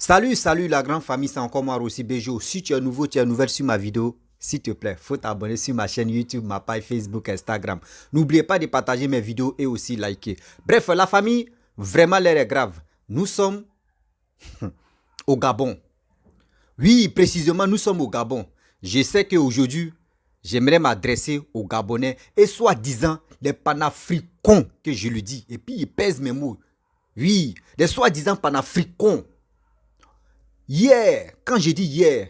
Salut la grande famille, c'est encore moi aussi Bejo. Si tu es nouveau, tu es nouvelle sur ma vidéo, s'il te plaît, faut t'abonner sur ma chaîne YouTube, ma page Facebook, Instagram. N'oubliez pas de partager mes vidéos et aussi liker. Bref, la famille, vraiment l'air est grave. Nous sommes au Gabon. Oui, précisément, nous sommes au Gabon. Je sais qu'aujourd'hui, j'aimerais m'adresser aux Gabonais et soi-disant les panafricains que je lui dis. Et puis, il pèse mes mots. Oui, les soi-disant panafricains. Hier, quand je dis hier,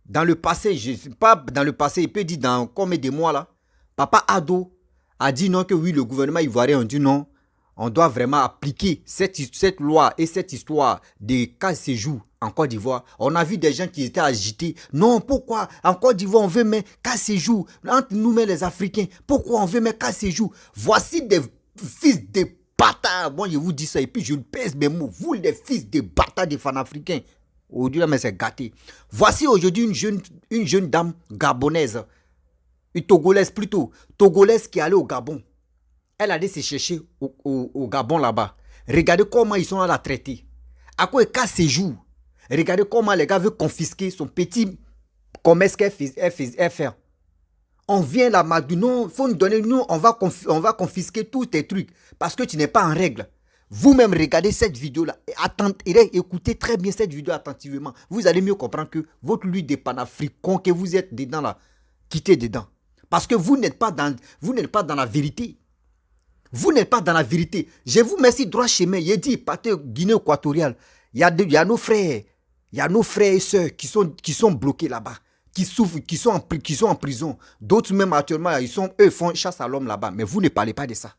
dans le passé, je sais pas dans le passé, il peut dire dans combien de mois là, Papa Ado a dit non que oui, le gouvernement ivoirien a dit non, on doit vraiment appliquer cette loi et cette histoire de cas séjour en Côte d'Ivoire. On a vu des gens qui étaient agités. Non, pourquoi en Côte d'Ivoire on veut mettre cas séjour entre nous-mêmes les Africains? Pourquoi on veut mettre cas séjour? Voici des fils de bâtards. Bon, je vous dis ça et puis je pèse mes mots. Vous les fils de bâtards des fans africains. Aujourd'hui, mais c'est gâté. Voici aujourd'hui une jeune dame gabonaise, une togolaise plutôt, togolaise qui est allée au Gabon. Elle a allé se chercher au Gabon là-bas. Regardez comment ils sont à la traiter. À quoi il casse ses jours. Regardez comment les gars veulent confisquer son petit commerce qu'elle fait. On vient là, non, il faut nous donner, nous, on va confisquer tous tes trucs parce que tu n'es pas en règle. Vous-même regardez cette vidéo-là et écoutez très bien cette vidéo attentivement. Vous allez mieux comprendre que votre lutte des panafricains que vous êtes dedans là, quittez dedans. Parce que vous n'êtes pas dans la vérité. Vous n'êtes pas dans la vérité. Je vous mets si droit chemin. Il dit, partez Guinée équatoriale. Il y a nos frères. Il y a nos frères et sœurs qui sont bloqués là-bas. Qui souffrent, qui sont en prison. D'autres même actuellement, eux font chasse à l'homme là-bas. Mais vous ne parlez pas de ça.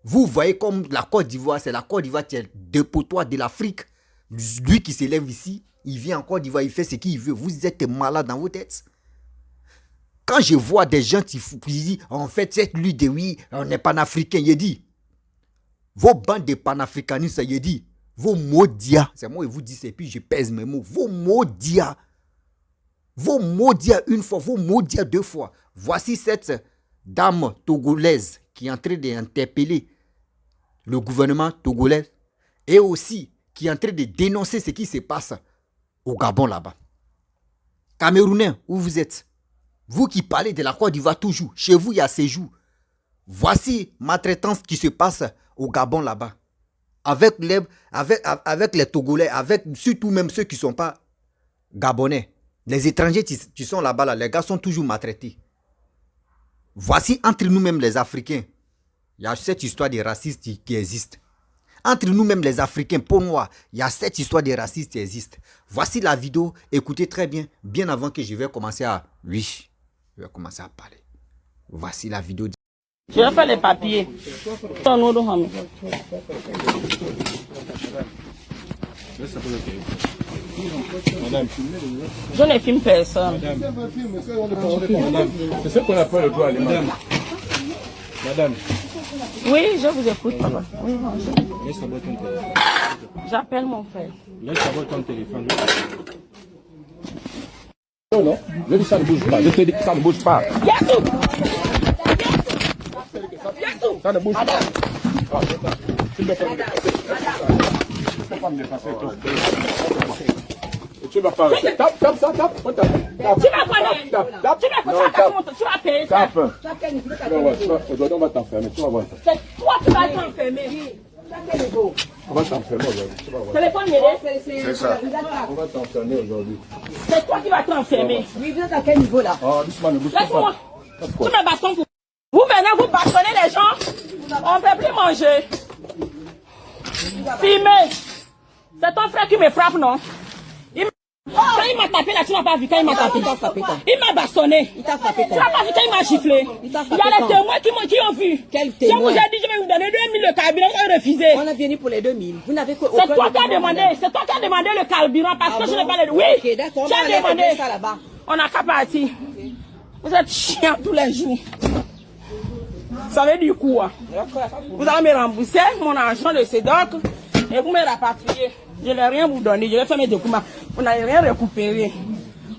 Vous voyez comme la Côte d'Ivoire, c'est la Côte d'Ivoire qui est le dépotoir de l'Afrique. Lui qui s'élève ici, il vient en Côte d'Ivoire, il fait ce qu'il veut. Vous êtes malade dans vos têtes. Quand je vois des gens qui disent, en fait, cette lutte de oui, on est panafricain, il dit, vos bandes de panafricanistes, il dit, vos maudits, c'est moi qui vous dis ça, et puis je pèse mes mots, vos maudits une fois, vos maudits deux fois. Voici cette dame togolaise qui est en train d'interpeller le gouvernement togolais et aussi qui est en train de dénoncer ce qui se passe au Gabon là-bas. Camerounais, où vous êtes? Vous qui parlez de la Côte d'Ivoire toujours, chez vous il y a séjour. Voici ma traitance qui se passe au Gabon là-bas. Avec les Togolais, avec surtout même ceux qui ne sont pas Gabonais. Les étrangers qui sont là-bas, là, les gars sont toujours maltraités. Voici entre nous-mêmes les Africains. Il y a cette histoire de racistes qui existe. Entre nous-mêmes les Africains, pour moi, il y a cette histoire de racistes qui existe. Voici la vidéo, écoutez très bien, bien avant que je vais commencer à... Oui, je vais commencer à parler. Voici la vidéo. Je vais faire les papiers. Madame, Je ne filme personne. madame, c'est ce qu'on appelle le droit à l'image. Madame, Oui, je vous écoute, papa. Oui, laisse savoir ton téléphone. j'appelle mon frère. Laisse savoir ton téléphone. Non, non, je dis ça ne bouge pas. Je te dis que ça ne bouge pas. Yassou! Ça ne bouge pas. Tu ne peux pas me dépasser. Tu vas pas. Tape. Tu vas payer ça. Tape. Aujourd'hui, on va t'enfermer. Tu vas voir ça. C'est toi qui vas t'enfermer. On va t'enfermer aujourd'hui. Tu vas voir. Téléphone m'aider. C'est ça. On va t'enfermer aujourd'hui. C'est toi qui vas t'enfermer. Oui, vous êtes à quel niveau là? Oh, doucement, ne bouge pas. Laisse-moi. Tu me bastons pour... Vous maintenant, vous bastonnez les gens. On ne peut plus manger. Filmez. C'est ton frère qui me frappe, non? Quand il m'a tapé là, tu n'as pas vu quand il m'a tapé. Il m'a bastonné. Il t'a frappé Tu n'as pas vu quand il m'a giflé. Il y a les témoins qui ont vu. Quel Je témoin? vous ai dit, je vais vous donner 2000 le carburant, vous avez refusé. On a venu pour les 2000. Vous n'avez que... C'est toi qui as demandé. C'est toi qui as demandé le carburant parce que je n'ai pas les... Oui. Ok, d'accord. On Tu va as aller demandé. régler ça là-bas. On n'a qu'à partir. Vous êtes chiant tous les jours. Ça veut dire quoi? Vous allez me rembourser mon argent de CEDOC et vous me rapatriez. Je n'ai rien vous donner. Je vais faire mes documents. Vous n'avez rien récupéré.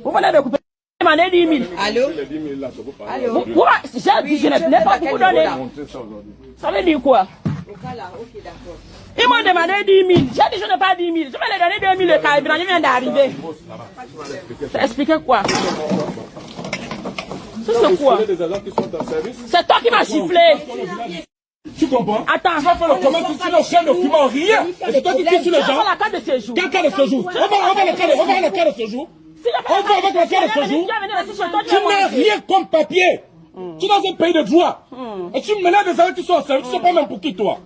Vous venez récupérer. Vous demandez 10 000. Allô? Les 10 000 là, ça vaut pas. Allô? J'ai dit, je n'ai pas vous donner. Monter ça aujourd'hui. Ça veut dire quoi? Au cas là, ok, d'accord. Ils m'ont demandé 10 000. J'ai dit je n'ai pas 10 000. Je vais les donner 2 000 le carburant. Je viens d'arriver. Expliquez quoi? C'est quoi? C'est toi qui m'as chifflé. Tu comprends? Attends. Tu vas faire le commerce, tu n'as aucun document, rien. Et c'est toi qui tires sur les gens. On va la carte de séjour. Quelle carte de séjour? On va la carte de séjour. On va avec la carte de séjour. Tu n'as rien comme papier. Tu es dans un pays de droit. Et tu me mets des gens qui sont en service, tu ne sais pas même pour qui toi.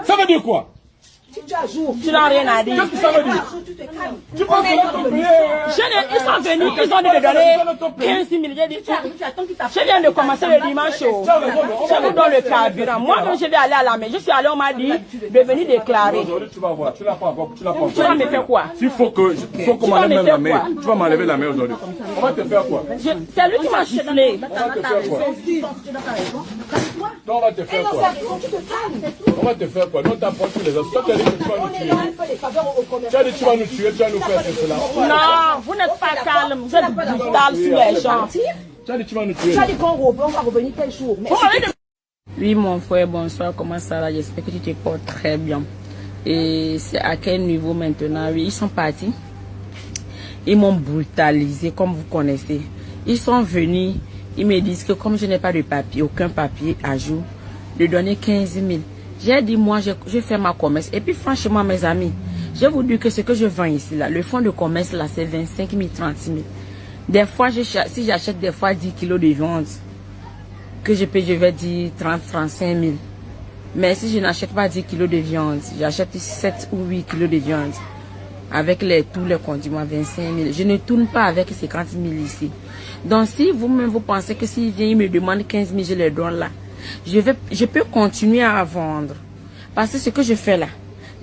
Ça veut dire quoi? Tu n'as rien à dire. Qu'est-ce que ça veut dire? Tu penses que ils sont venus, ils ont dit de donner 15 000. J'ai dit, je viens de commencer le dimanche. Je vous donne le carburant. Moi, quand je vais aller à la maison, je suis allé, on m'a dit de venir déclarer. Aujourd'hui, tu vas voir. Tu n'as pas encore. Tu vas me faire quoi? Il faut qu'on m'enlève la main. Tu vas m'enlever la main aujourd'hui. On va te faire quoi? C'est lui qui m'a chifflé. On va te faire quoi? On va te faire quoi? On va te faire quoi? Non, t'as pas tous les autres. Tu as dit que tu vas nous tuer. Tu as dit que tu vas nous tuer, tu vas nous faire cela. Non, vous n'êtes pas calme. Vous êtes brutal sur les gens. Tu as dit que tu vas nous tuer. Tu as dit qu'on va revenir quel jour? Oui, mon frère, bonsoir. Comment ça va? J'espère que tu te portes très bien. Et c'est à quel niveau maintenant? Oui, ils sont partis. Ils m'ont brutalisé, comme vous connaissez. Ils sont venus. Ils me disent que comme je n'ai pas de papier, aucun papier à jour, de donner 15 000. J'ai dit, moi, je fais ma commerce. Et puis, franchement, mes amis, je vous dis que ce que je vends ici, là, le fonds de commerce, là, c'est 25 000, 30 000. Des fois, si j'achète des fois 10 kilos de viande, que je vais dire 30, 35 000. Mais si je n'achète pas 10 kilos de viande, j'achète 7 ou 8 kilos de viande. Avec tous les condiments, 25 000. Je ne tourne pas avec 50 000 ici. Donc, si vous-même, vous pensez que s'il vient, il me demande 15 000, je les donne là. Je peux continuer à vendre. Parce que ce que je fais là,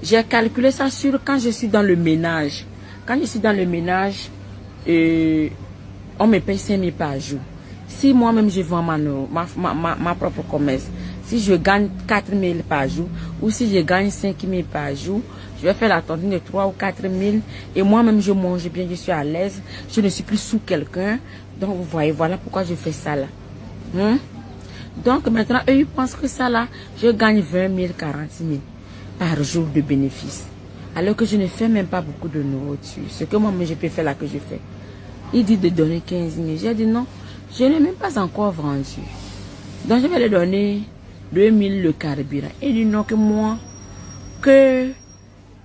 j'ai calculé ça sur quand je suis dans le ménage. Quand je suis dans le ménage, on me paye 5 000 par jour. Si moi-même je vends ma propre commerce, si je gagne 4 000 par jour, ou si je gagne 5 000 par jour, je vais faire la tontine de 3 ou 4 000. Et moi-même je mange bien, je suis à l'aise. Je ne suis plus sous quelqu'un. Donc vous voyez, voilà pourquoi je fais ça là. Donc maintenant, eux, ils pensent que ça là, je gagne 20 000, 40 000 par jour de bénéfices. Alors que je ne fais même pas beaucoup de nourriture. Ce que moi-même je peux faire là que je fais. Ils disent de donner 15 000. J'ai dit non, je n'ai même pas encore vendu. Donc je vais leur donner 2 000 le carburant. Ils disent non que moi, que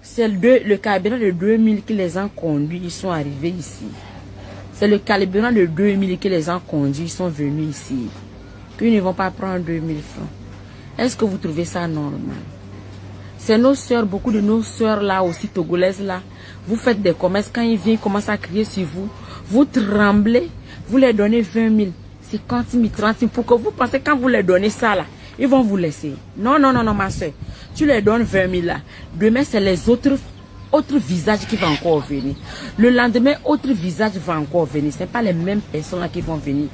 c'est le carburant de 2 000 qui les a conduits, ils sont arrivés ici. C'est le carburant de 2 000 qui les a conduits, ils sont venus ici. Qu'ils ne vont pas prendre 2 000 francs. Est-ce que vous trouvez ça normal? C'est nos soeurs, beaucoup de nos soeurs là aussi, togolaises là. Vous faites des commerces, quand ils viennent, ils commencent à crier sur vous. Vous tremblez, vous leur donnez 20 000, 50 000, 30 000. Pour que vous pensez quand vous leur donnez ça là, ils vont vous laisser. Non, non, non, non, ma soeur. Tu leur donnes 20 000 là. Demain, c'est les autres visages qui vont encore venir. Le lendemain, autre visage va encore venir. Ce n'est pas les mêmes personnes là qui vont venir.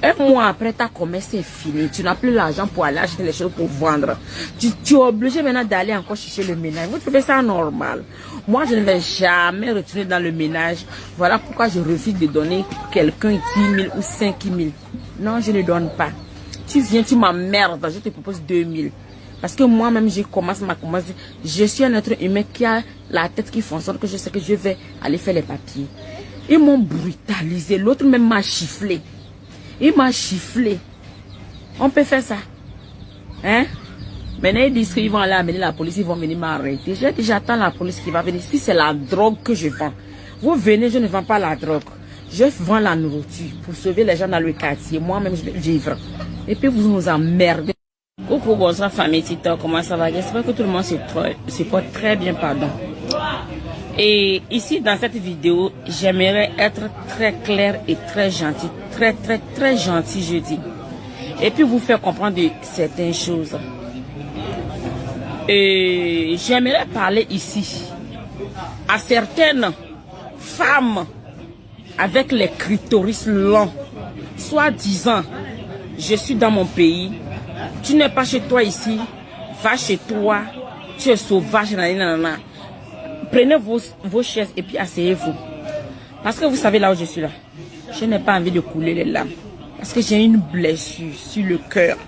Un mois après, ta commerce est fini. Tu n'as plus l'argent pour aller acheter les choses pour vendre. Tu es obligé maintenant d'aller encore chercher le ménage. Vous trouvez ça normal? Moi, je ne vais jamais retourner dans le ménage. Voilà pourquoi je refuse de donner quelqu'un 10 000 ou 5 000. Non, je ne donne pas. Tu viens, tu m'emmerdes. Je te propose 2 000. Parce que moi-même, je commence ma commerce. Je suis un être humain qui a la tête qui fonctionne, que je sais que je vais aller faire les papiers. Ils m'ont brutalisé. L'autre même m'a chifflé. Il m'a chifflé. On peut faire ça. Hein? Maintenant, ils disent qu'ils vont aller amener la police, ils vont venir m'arrêter. J'ai dit, j'attends la police qui va venir. Si c'est la drogue que je vends, vous venez, je ne vends pas la drogue. Je vends la nourriture pour sauver les gens dans le quartier. Moi-même, je vais vivre. Et puis, vous nous emmerdez. Coucou, bonsoir famille Tito, comment ça va? J'espère que tout le monde se porte très bien, pardon. Et ici, dans cette vidéo, j'aimerais être très clair et très gentil. Très gentil, je dis. Et puis vous faire comprendre de certaines choses. Et j'aimerais parler ici à certaines femmes avec les clitoris longs, soi-disant, je suis dans mon pays. Tu n'es pas chez toi ici, va chez toi, tu es sauvage, nanana. Prenez vos chaises et puis asseyez-vous. Parce que vous savez là où je suis là, je n'ai pas envie de couler les larmes. Parce que j'ai une blessure sur le cœur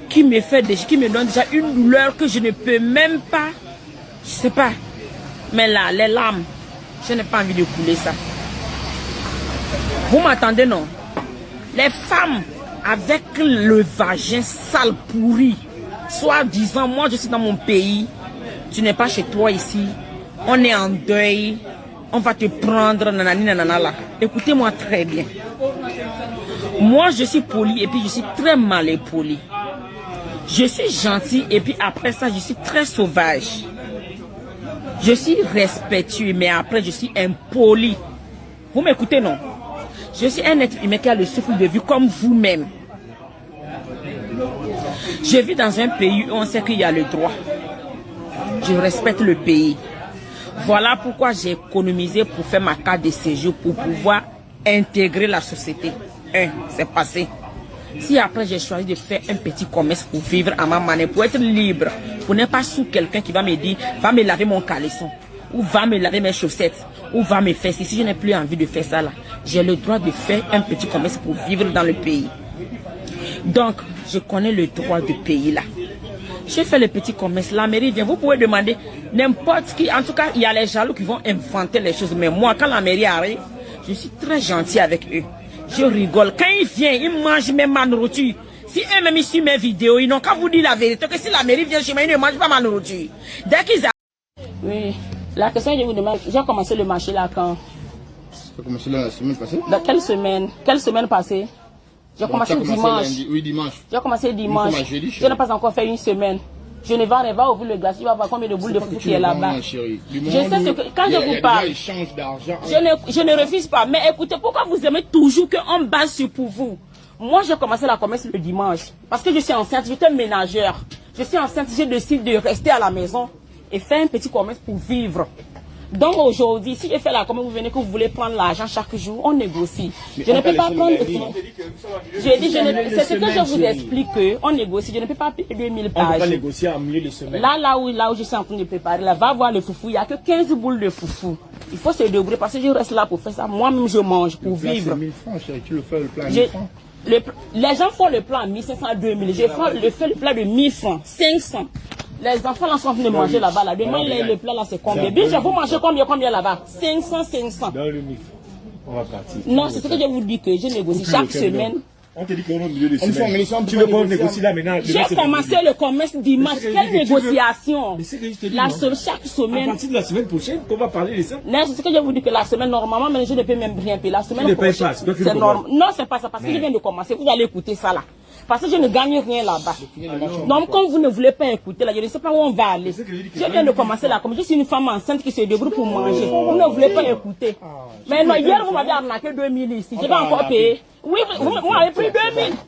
qui me donne déjà une douleur que je ne peux même pas Je sais pas. Mais là, les larmes, je n'ai pas envie de couler ça. Vous m'entendez, non? Les femmes avec le vagin sale pourri, soit disant, moi je suis dans mon pays, tu n'es pas chez toi ici, on est en deuil, on va te prendre, nanani nanana là. Écoutez-moi très bien. Moi je suis poli et puis je suis très mal poli. Je suis gentil et puis après ça je suis très sauvage. Je suis respectueux mais après je suis impoli. Vous m'écoutez, non? Je suis un être humain qui a le souffle de vie comme vous-même. Je vis dans un pays où on sait qu'il y a le droit. Je respecte le pays. Voilà pourquoi j'ai économisé pour faire ma carte de séjour pour pouvoir intégrer la société. C'est passé. Si après j'ai choisi de faire un petit commerce pour vivre à ma manière, pour être libre, pour ne pas sous quelqu'un qui va me dire, va me laver mon caleçon, ou va me laver mes chaussettes, ou va me faire, si je n'ai plus envie de faire ça là, j'ai le droit de faire un petit commerce pour vivre dans le pays. Donc, je connais le droit du pays là. J'ai fait le petit commerce, la mairie vient, vous pouvez demander n'importe qui, en tout cas, il y a les jaloux qui vont inventer les choses, mais moi, quand la mairie arrive, je suis très gentil avec eux. Je rigole. Quand ils viennent, ils mangent même ma nourriture. Si eux-mêmes ils suivent mes vidéos, ils n'ont qu'à vous dire la vérité, que si la mairie vient chez moi, ils ne mangent pas ma nourriture. Dès qu'ils arrivent... Oui, la question je vous demande, j'ai commencé le marché là quand? Tu as commencé la semaine passée? Dans quelle semaine? Quelle semaine passée? J'ai commencé dimanche. Lundi. Oui, dimanche. J'ai commencé dimanche. Je n'ai pas encore fait une semaine. Je ne vais pas ouvrir le glacier, il va voir combien de boules de foot qui est là-bas. Je sais ce que, quand je vous parle, je ne refuse pas. Mais écoutez, pourquoi vous aimez toujours qu'on base sur pour vous? Moi, j'ai commencé la commerce le dimanche. Parce que je suis enceinte, j'étais ménagère. Je suis enceinte, j'ai décidé de rester à la maison et faire un petit commerce pour vivre. Donc aujourd'hui, si je fais la commerce, vous venez que vous voulez prendre l'argent chaque jour, on négocie. Je ne peux pas prendre... J'ai dit, c'est ce que je vous explique, on négocie. Je ne peux pas payer 2000 par jour. On ne peut pas négocier en milieu de semaine. Là où je suis en train de préparer, là, va voir le foufou. Il n'y a que 15 boules de foufou. Il faut se débrouiller parce que je reste là pour faire ça. Moi-même, je mange pour vivre. 1000 francs, tu le fais le plan à 1000 francs. Les gens font le plan à 1500 à 2000. Je fais le plan de 1000 francs, 500. Les enfants là sont en train de manger là-bas. Là. Demain, le plat là, c'est combien? Bien, vous mangez combien là-bas? 500, 500. Dans le 1000 francs. On va partir. Non, c'est ce que je vous dis que je négocie chaque semaine. On te dit qu'on est au milieu de semaine. Tu veux pas négocier là maintenant? J'ai commencé le commerce dimanche. Quelle négociation? Chaque semaine. À partir de la semaine prochaine, qu'on va parler de ça? Non, c'est ce que je vous dis que la semaine, normalement, mais je ne peux même rien payer. La semaine prochaine. C'est normal. Non, c'est pas ça. Parce que je viens de commencer. Vous allez écouter ça là. Parce que je ne gagne rien là-bas. Donc, comme vous ne voulez pas écouter, là, je ne sais pas où on va aller. Je viens de commencer là. Comme je suis une femme enceinte qui se débrouille pour manger. Vous ne voulez pas écouter. Mais non, hier, vous m'avez arnaqué 2000 ici. Je vais encore payer. Oui, vous m'avez pris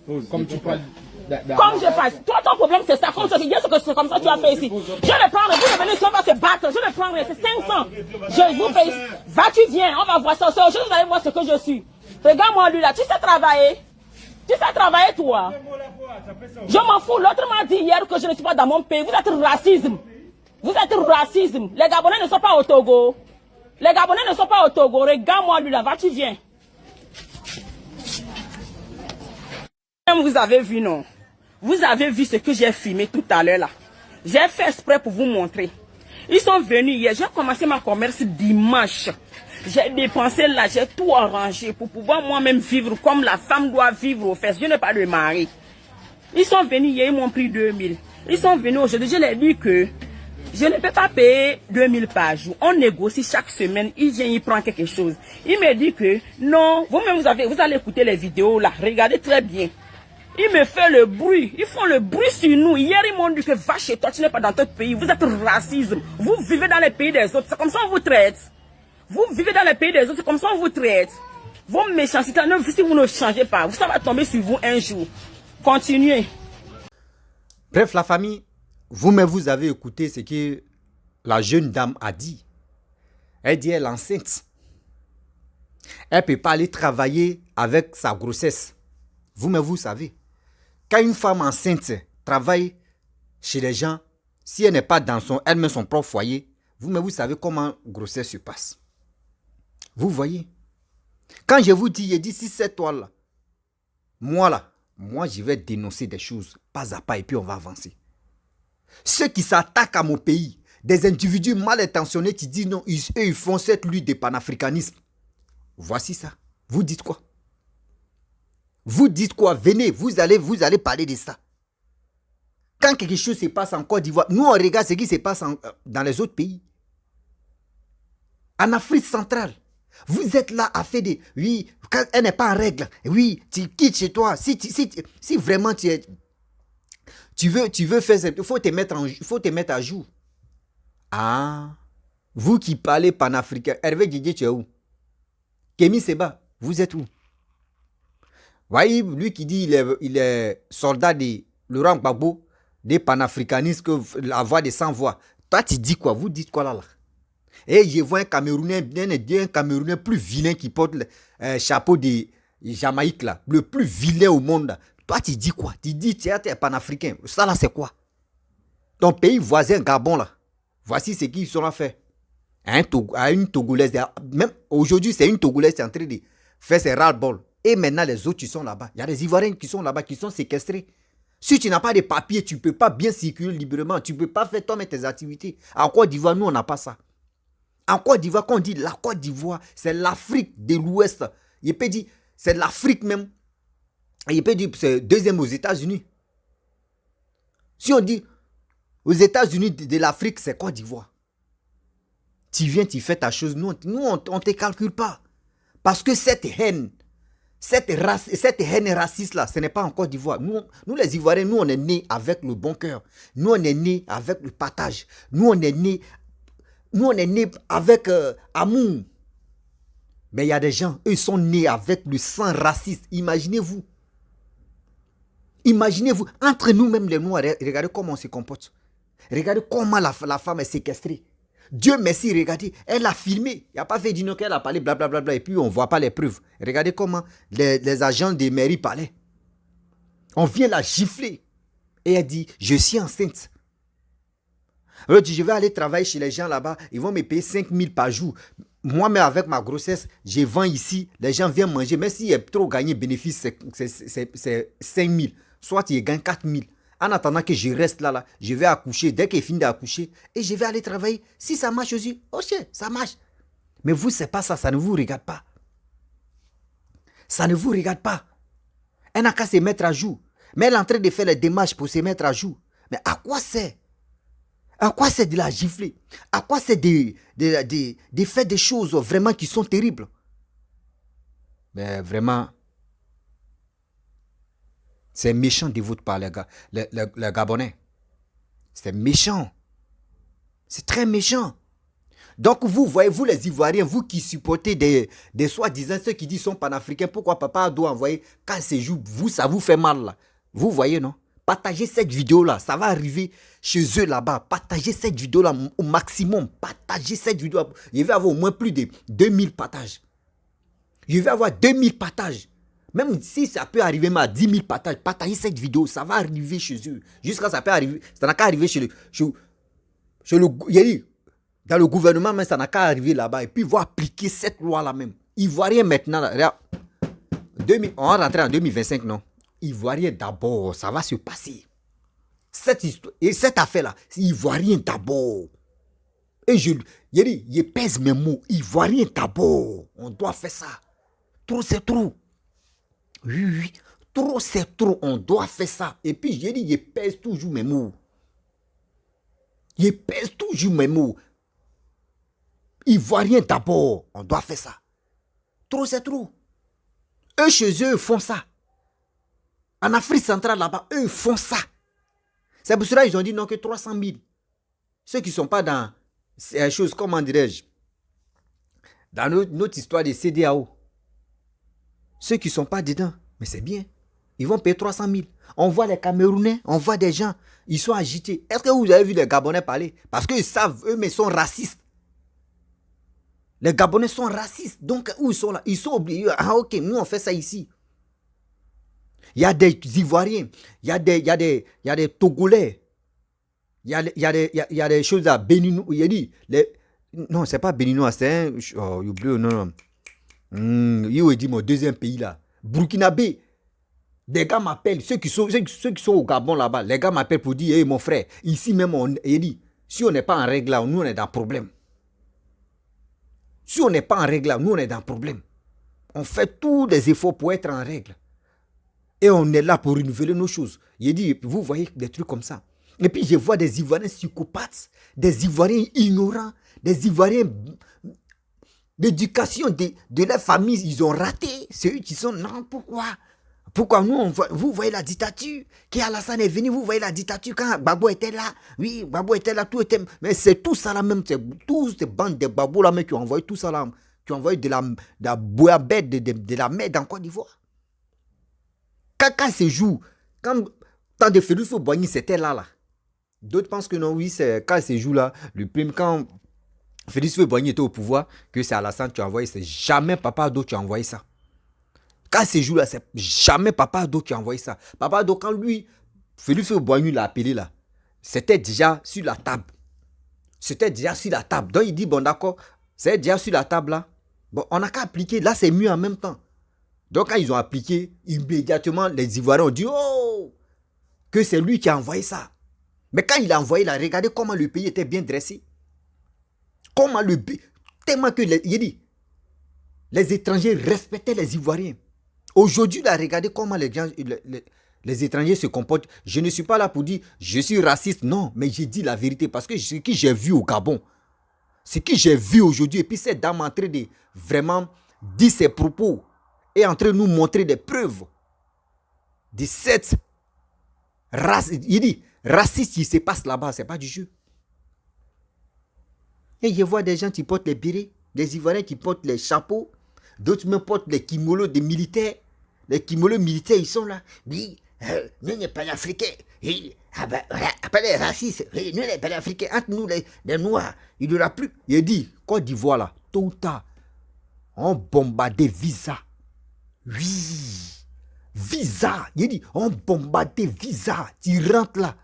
2000. Comme tu parles. Comme je passe. Toi, ton problème, c'est ça. Comme ça, c'est comme ça que tu as fait ici. Je le prends. Vous venez ici, on va se battre. Je le prends. C'est 500. Je vous paye. Va-tu viens. On va voir ça. Aujourd'hui, vous allez voir ce que je suis. Regarde-moi lui là. Tu sais travailler. Tu sais travailler, toi. Je m'en fous. L'autre m'a dit hier que je ne suis pas dans mon pays. Vous êtes racisme. Vous êtes racisme. Les Gabonais ne sont pas au Togo. Les Gabonais ne sont pas au Togo. Regarde-moi lui là. Va-tu viens. Vous avez vu, non? Vous avez vu ce que j'ai filmé tout à l'heure là. J'ai fait exprès pour vous montrer. Ils sont venus hier. J'ai commencé ma commerce dimanche. J'ai dépensé là, j'ai tout arrangé pour pouvoir moi-même vivre comme la femme doit vivre aux fesses. Je n'ai pas de mari. Ils sont venus hier, ils m'ont pris 2000. Ils sont venus aujourd'hui. Je leur ai dit que je ne peux pas payer 2000 par jour. On négocie chaque semaine. Il vient, il prend quelque chose. Il me dit que non, vous-même vous allez écouter les vidéos là. Regardez très bien. Il me fait le bruit. Ils font le bruit sur nous. Hier, ils m'ont dit que va chez toi, tu n'es pas dans ton pays. Vous êtes racisme. Vous vivez dans les pays des autres. C'est comme ça qu'on vous traite. Vous vivez dans les pays des autres. C'est comme ça qu'on vous traite. Vos méchancetés, si vous ne changez pas, ça va tomber sur vous un jour. Continuez. Bref, la famille, vous-même, vous avez écouté ce que la jeune dame a dit. Elle dit elle est enceinte. Elle ne peut pas aller travailler avec sa grossesse. Vous-même, vous savez. Quand une femme enceinte travaille chez les gens, si elle n'est pas dans elle-même son propre foyer, vous-même, vous savez comment grossesse se passe. Vous voyez. Quand je vous dis, si c'est toi là, moi je vais dénoncer des choses pas à pas et puis on va avancer. Ceux qui s'attaquent à mon pays, des individus mal intentionnés qui disent non, ils font cette lutte de panafricanisme. Voici ça. Vous dites quoi? Vous dites quoi? Venez, vous allez parler de ça. Quand quelque chose se passe en Côte d'Ivoire, nous on regarde ce qui se passe dans les autres pays. En Afrique centrale, vous êtes là à faire des... Oui, quand elle n'est pas en règle, oui, tu quittes chez toi. Si vraiment tu veux faire ça, il faut te mettre à jour. Ah, vous qui parlez panafricain, Hervé Didier, tu es où? Kémy Seba, vous êtes où? Voyez, lui qui dit il est soldat de Laurent Gbagbo, des panafricanistes, que la voix des sans-voix. Toi, tu dis quoi? Vous dites quoi là? Et je vois un Camerounais, un Camerounais plus vilain qui porte le chapeau de Jamaïque là, le plus vilain au monde. Toi, tu dis quoi? Tu dis tu es panafricain. Ça là, c'est quoi? Ton pays voisin, Gabon là, voici ce qu'ils sont là fait. À une Togolaise, même aujourd'hui, c'est une Togolaise qui est en train de faire ses ras-le-bol. Et maintenant, les autres qui sont là-bas, il y a des Ivoiriens qui sont là-bas, qui sont séquestrés. Si tu n'as pas de papiers, tu ne peux pas bien circuler librement. Tu ne peux pas faire toi-même tes activités. En Côte d'Ivoire, nous, on n'a pas ça. En Côte d'Ivoire, quand on dit la Côte d'Ivoire, c'est l'Afrique de l'Ouest. Il peut dire, c'est l'Afrique même. Il peut dire, c'est deuxième aux États-Unis. Si on dit, aux États-Unis de l'Afrique, c'est Côte d'Ivoire. Tu viens, tu fais ta chose. Nous on ne te calcule pas. Parce que cette haine raciste-là, ce n'est pas en Côte d'Ivoire. Nous, les Ivoiriens, nous, on est nés avec le bon cœur. Nous, on est nés avec le partage. Nous, on est nés avec amour. Mais il y a des gens, eux, ils sont nés avec le sang raciste. Imaginez-vous. Imaginez-vous, entre nous-mêmes, les Noirs, regardez comment on se comporte. Regardez comment la femme est séquestrée. Dieu merci, regardez, elle a filmé. Il n'a pas fait dire non qu'elle a parlé, blablabla, et puis on ne voit pas les preuves. Regardez comment les agents des mairies parlaient. On vient la gifler. Et elle dit, je suis enceinte. Elle dit, je vais aller travailler chez les gens là-bas, ils vont me payer 5 000 par jour. Moi-même, avec ma grossesse, je vends ici, les gens viennent manger. Même s'il y a trop gagné bénéfice, c'est 5 000. Soit ils gagnent 4 000. En attendant que je reste là, je vais accoucher. Dès qu'il finit d'accoucher, et je vais aller travailler. Si ça marche aussi, ok, ça marche. Mais vous, c'est pas ça, ça ne vous regarde pas. Ça ne vous regarde pas. Elle n'a qu'à se mettre à jour. Mais elle est en train de faire les démarches pour se mettre à jour. Mais à quoi c'est? À quoi c'est de la gifler? À quoi c'est de faire des choses vraiment qui sont terribles? Mais vraiment, c'est méchant de votre part, les Gabonais. C'est méchant. C'est très méchant. Donc, vous voyez, vous les Ivoiriens, vous qui supportez des soi-disant ceux qui disent sont panafricains, pourquoi papa doit envoyer quand c'est jour, vous, ça vous fait mal là. Vous voyez, non? Partagez cette vidéo-là, ça va arriver chez eux là-bas. Partagez cette vidéo-là au maximum. Partagez cette vidéo. Je vais avoir au moins plus de 2000 partages. Je vais avoir 2000 partages. Même si ça peut arriver à 10 000 partages, partagez cette vidéo, ça va arriver chez eux. Jusqu'à ça peut arriver, ça n'a qu'à arriver dans le gouvernement, mais ça n'a qu'à arriver là-bas. Et puis, ils vont appliquer cette loi-là même. Ivoiriens maintenant, là, on va rentrer en 2025, non? Ivoiriens d'abord, ça va se passer. Cette histoire, et cette affaire-là, c'est Ivoiriens d'abord. Et je pèse mes mots. Ivoiriens d'abord. On doit faire ça. Trop, c'est trop. Oui. Trop, c'est trop. On doit faire ça. Et puis, je pèse toujours mes mots. Je pèse toujours mes mots. Ivoiriens d'abord. On doit faire ça. Trop, c'est trop. Eux, chez eux, font ça. En Afrique centrale, là-bas, eux font ça. C'est pour cela qu'ils ont dit non que 300 000. Ceux qui ne sont pas dans ces choses, comment dirais-je, dans notre histoire de CEDEAO. Ceux qui ne sont pas dedans, mais c'est bien. Ils vont payer 300 000. On voit les Camerounais, on voit des gens, ils sont agités. Est-ce que vous avez vu les Gabonais parler? Parce qu'ils savent, eux, mais ils sont racistes. Les Gabonais sont racistes. Donc, où ils sont là? Ils sont obligés. Ah, ok, nous, on fait ça ici. Il y a des Ivoiriens, il y a des Togolais, il y a des choses à Béninois. Il y a dit, non, c'est pas Béninois, c'est un. Oh, non. Il dit mon deuxième pays là. Burkinabé. Des gars m'appellent, ceux qui sont au Gabon là-bas, les gars m'appellent pour dire, hey, mon frère, ici même, il dit, Si on n'est pas en règle là, nous on est dans le problème. Si on n'est pas en règle là, nous on est dans le problème. On fait tous les efforts pour être en règle. Et on est là pour renouveler nos choses. Il dit, vous voyez des trucs comme ça. Et puis je vois des Ivoiriens psychopathes, des Ivoiriens ignorants, des Ivoiriens... L'éducation de leur famille, ils ont raté. C'est eux qui sont... Non, pourquoi? Pourquoi nous, vous voyez la dictature? Qui Alassane est venu, vous voyez la dictature quand Gbagbo était là. Oui, Gbagbo était là, tout était... Mais c'est tout ça là même, c'est tous ces bandes de Gbagbo là même qui ont envoyé tout ça là, qui ont envoyé de la bouillabaisse, de la merde en Côte d'Ivoire. Quand ce jour, quand de Félix Houphouët-Boigny c'était là. D'autres pensent que non, oui, c'est quand ce jour là, le prime, quand Félix Houphouët-Boigny était au pouvoir, que c'est Alassane qui a envoyé, c'est jamais Papa Ado qui a envoyé ça. Quand ce jour là, c'est jamais Papa Ado qui a envoyé ça. Papa Ado, quand lui, Félix Houphouët-Boigny l'a appelé là, c'était déjà sur la table. C'était déjà sur la table. Donc il dit, bon d'accord, c'est déjà sur la table là. Bon, on n'a qu'à appliquer, là c'est mieux en même temps. Donc quand ils ont appliqué, immédiatement les Ivoiriens ont dit, oh, que c'est lui qui a envoyé ça. Mais quand il a envoyé là, regardez comment le pays était bien dressé. Comment le pays, tellement que, il dit, les étrangers respectaient les Ivoiriens. Aujourd'hui, là, regardez comment les étrangers se comportent. Je ne suis pas là pour dire, je suis raciste, non, mais j'ai dit la vérité parce que ce que j'ai vu au Gabon, ce que j'ai vu aujourd'hui, et puis cette dame en train de vraiment dire ses propos, est en train de nous montrer des preuves de cette race. Il dit, raciste qui se passe là-bas, c'est pas du jeu. Et je vois des gens qui portent les bérets, des Ivoiriens qui portent les chapeaux, d'autres même portent les kimonos des militaires. Les kimonos militaires, ils sont là. Oui, nous, les panafricains, après les racistes, nous, les panafricains, entre nous, les noirs, il n'y aura plus. Il dit, Côte d'Ivoire, là, tôt ou tard, on bombardait Visa. Oui, Visa. Il dit, on bombardait Visa. Tu rentres là.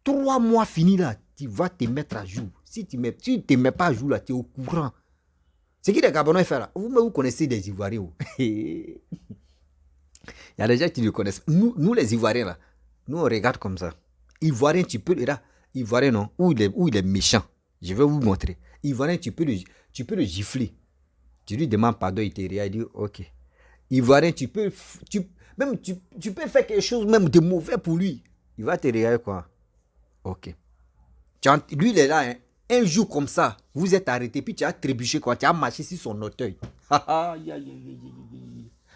3 mois finis là, tu vas te mettre à jour. Si tu ne te mets pas à jour là, tu es au courant. C'est qui les Gabonais font là? Vous connaissez des Ivoiriens. Il y a des gens qui le connaissent. Nous les Ivoiriens là, nous on regarde comme ça. Ivoirien, tu peux là. Ivoirien non, où il est méchant. Je vais vous montrer. Ivoirien, tu peux le gifler. Tu lui demandes pardon, il te regarde, il dit ok. Ivoirien, tu peux faire quelque chose même de mauvais pour lui. Il va te regarder quoi. Ok. Lui, il est là, hein. Un jour comme ça, vous êtes arrêté, puis tu as trébuché, quoi. Tu as marché sur son auteuil. Aïe,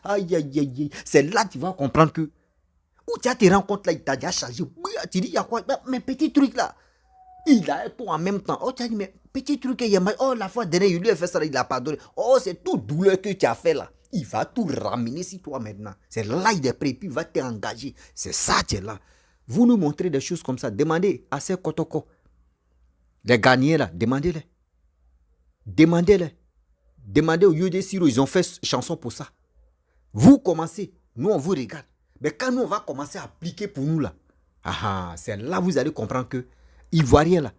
aïe, aïe. C'est là que tu vas comprendre que, où tu as te rencontres là, il t'a déjà chargé. Tu dis, il y a quoi? Mais petit truc là, il a tout en même temps. Oh, tu as dit, mais petit truc, oh, la fois dernière, il lui a fait ça, il a pardonné. Oh, c'est tout douleur que tu as fait là. Il va tout ramener sur toi maintenant. C'est là, il est prêt, puis il va t'engager. C'est ça, tu es là. Vous nous montrez des choses comme ça. Demandez à ces Kotoko. Les gagnants là, demandez-les. Demandez-les. Demandez au UD Siro, ils ont fait chanson pour ça. Vous commencez, nous on vous regarde. Mais quand nous on va commencer à appliquer pour nous là, c'est là vous allez comprendre que Ivoirien là,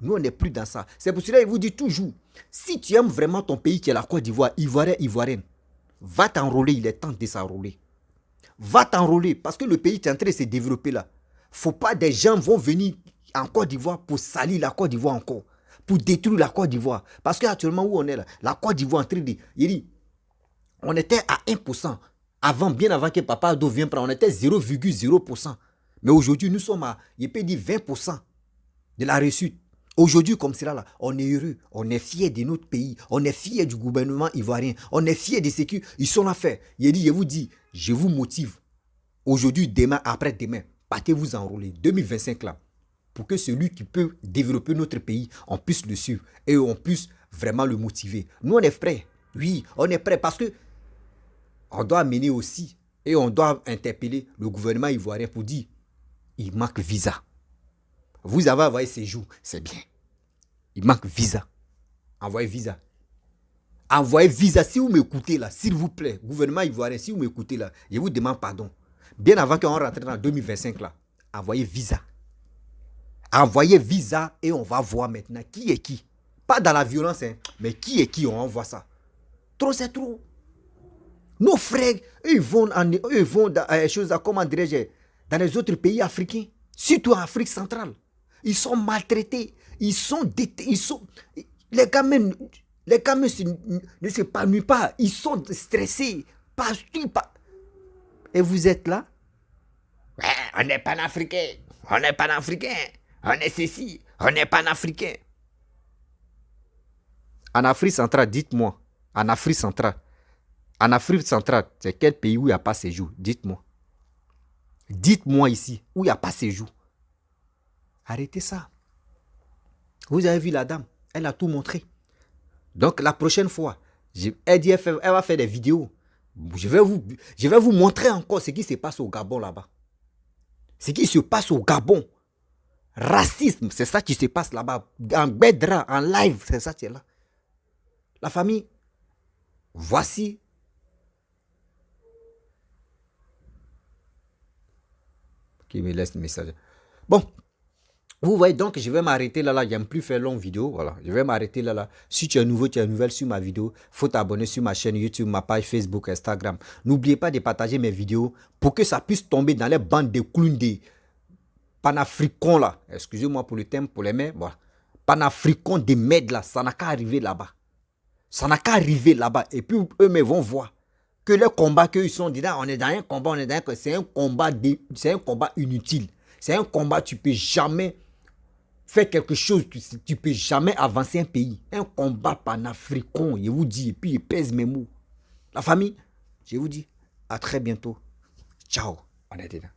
nous on n'est plus dans ça. C'est pour cela qu'il vous dit toujours, si tu aimes vraiment ton pays qui est la Côte d'Ivoire, Ivoirien, Ivoirienne, va t'enrôler, il est temps de s'enrôler. Va t'enrôler parce que le pays est en train de se développer là. Faut pas des gens vont venir en Côte d'Ivoire pour salir la Côte d'Ivoire encore, pour détruire la Côte d'Ivoire. Parce qu'actuellement où on est là, la Côte d'Ivoire en train de... Il dit, on était à 1%. Avant, bien avant que Papa Ado vienne prendre, on était 0,0%. Mais aujourd'hui, nous sommes à, il peut dire 20% de la réussite. Aujourd'hui, comme cela là, on est heureux, on est fiers de notre pays, on est fiers du gouvernement ivoirien, on est fiers de ce qu'ils sont à faire. Il dit, je vous dis, je vous motive. Aujourd'hui, demain, après-demain, partez-vous enrôler. 2025 là. Pour que celui qui peut développer notre pays, on puisse le suivre et on puisse vraiment le motiver. Nous, on est prêts. Oui, on est prêts parce que on doit amener aussi et on doit interpeller le gouvernement ivoirien pour dire il manque visa. Vous avez envoyé ces jours, c'est bien. Il manque visa. Envoyez visa. Envoyez visa. Si vous m'écoutez là, s'il vous plaît, gouvernement ivoirien, si vous m'écoutez là, je vous demande pardon. Bien avant qu'on rentre dans 2025 là, envoyez visa. Envoyez visa et on va voir maintenant qui est qui. Pas dans la violence, hein, mais qui est qui, on envoie ça. Trop, c'est trop. Nos frères, eux, ils vont dans, comment dirais-je, dans les autres pays africains, surtout en Afrique centrale. Ils sont maltraités. Ils sont... Les gamins ne s'épanouissent pas. Ils sont stressés. Pas. Et vous êtes là? Ouais, on n'est pas africain. On n'est pas africain. On est ceci. On n'est pas africain. En Afrique centrale, dites-moi. En Afrique centrale, c'est quel pays où il n'y a pas séjour? Dites-moi. Dites-moi ici, où il n'y a pas séjour. Arrêtez ça. Vous avez vu la dame, elle a tout montré. Donc la prochaine fois, elle dit elle va faire des vidéos. Je vais vous montrer encore ce qui se passe au Gabon là-bas. Ce qui se passe au Gabon. Racisme, c'est ça qui se passe là-bas. En Bedra, en live, c'est ça qui est là. La famille, voici. Qui me laisse le message. Bon, vous voyez donc, je vais m'arrêter là. J'aime plus faire longue vidéo. Voilà, je vais m'arrêter là. Si tu es nouveau, tu es nouvelle sur ma vidéo, faut t'abonner sur ma chaîne YouTube, ma page Facebook, Instagram. N'oubliez pas de partager mes vidéos pour que ça puisse tomber dans les bandes de clowns des panafricains là. Excusez-moi pour le thème, pour les mains. Voilà. Panafricains des mèdes là, ça n'a qu'à arriver là-bas. Ça n'a qu'à arriver là-bas. Et puis eux-mêmes vont voir que le combat qu'ils sont dedans, on est dans un combat, c'est un combat inutile. C'est un combat, tu ne peux jamais faire quelque chose, tu ne peux jamais avancer un pays. Un combat panafricain, je vous dis, et puis il pèse mes mots. La famille, je vous dis, à très bientôt. Ciao. On est dedans.